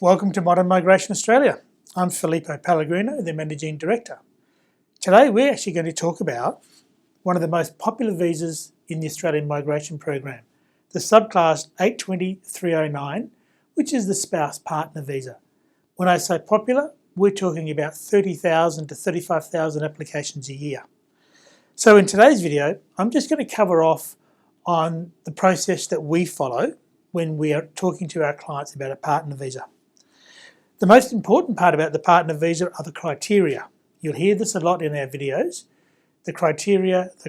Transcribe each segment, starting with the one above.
Welcome to Modern Migration Australia. I'm Filippo Pellegrino, the Managing Director. Today we're actually going to talk about one of the most popular visas in the Australian Migration Program, the subclass 820-309, which is the spouse partner visa. When I say popular, we're talking about 30,000 to 35,000 applications a year. So in today's video, I'm just going to cover off on the process that we follow when we are talking to our clients about a partner visa. The most important part about the partner visa are the criteria. You'll hear this a lot in our videos. The criteria. And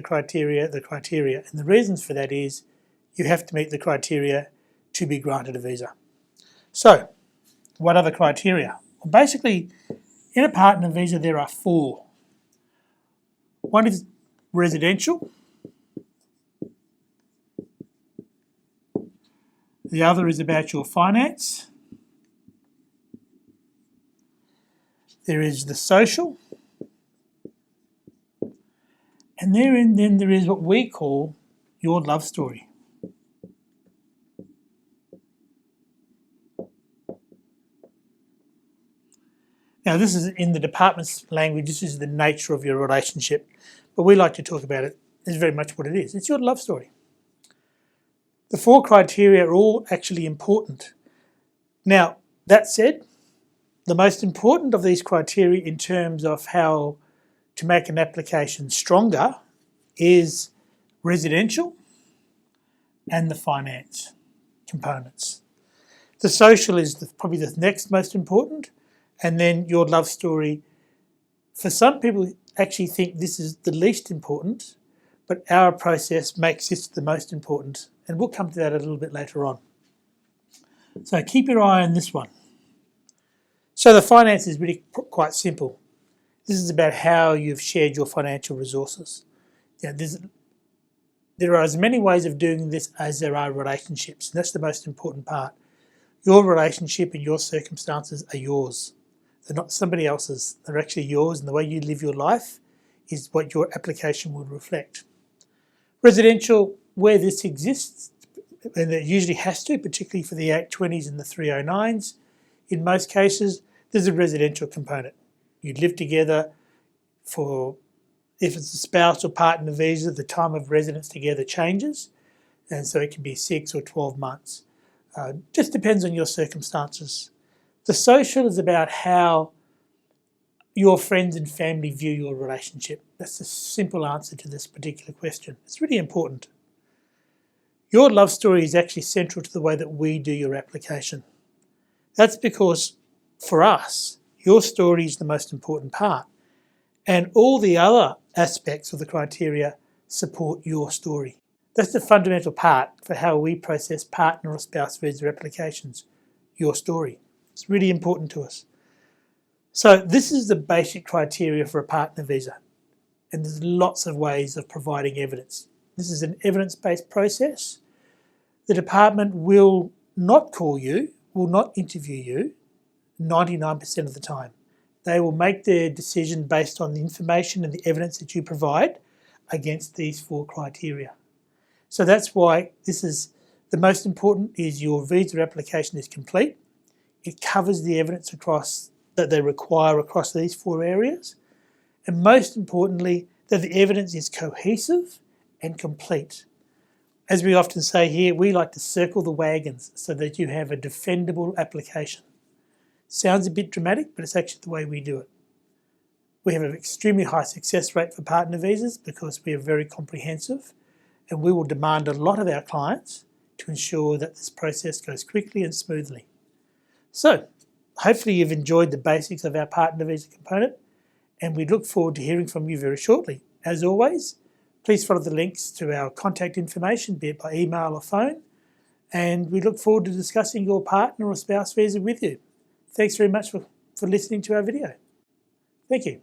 the reasons for that is you have to meet the criteria to be granted a visa. So, what are the criteria? Well, basically, in a partner visa, there are four. One is residential. The other is about your finance. There is the social. And then there is what we call your love story. Now, this is in the department's language, this is the nature of your relationship, but we like to talk about it as very much what it is. It's your love story. The four criteria are all actually important. Now, that said, the most important of these criteria in terms of how to make an application stronger is residential and the finance components. The social is probably the next most important, and then your love story. For some people actually think this is the least important, but our process makes this the most important, and we'll come to that a little bit later on. So keep your eye on this one. So the finance is really quite simple. This is about how you've shared your financial resources. There are as many ways of doing this as there are relationships, and that's the most important part. Your relationship and your circumstances are yours. They're not somebody else's. They're actually yours, and the way you live your life is what your application would reflect. Residential, where this exists, and it usually has to, particularly for the 820s and the 309s, in most cases, there's a residential component. You live together for, if it's a spouse or partner visa, the time of residence together changes, and so it can be 6 or 12 months. Just depends on your circumstances. The social is about how your friends and family view your relationship. That's the simple answer to this particular question. It's really important. Your love story is actually central to the way that we do your application. That's because, for us, your story is the most important part, and all the other aspects of the criteria support your story. That's the fundamental part for how we process partner or spouse visa applications, your story. It's really important to us. So this is the basic criteria for a partner visa, and there's lots of ways of providing evidence. This is an evidence-based process. The department will not call you, will not interview you 99% of the time. They will make their decision based on the information and the evidence that you provide against these four criteria. So that's why this is the most important, is your visa application is complete. It covers the evidence that they require across these four areas. And most importantly, that the evidence is cohesive and complete. As we often say here, we like to circle the wagons so that you have a defendable application. Sounds a bit dramatic, but it's actually the way we do it. We have an extremely high success rate for partner visas because we are very comprehensive, and we will demand a lot of our clients to ensure that this process goes quickly and smoothly. So, hopefully you've enjoyed the basics of our partner visa component, and we look forward to hearing from you very shortly. As always, please follow the links to our contact information, be it by email or phone, and we look forward to discussing your partner or spouse visa with you. Thanks very much for listening to our video. Thank you.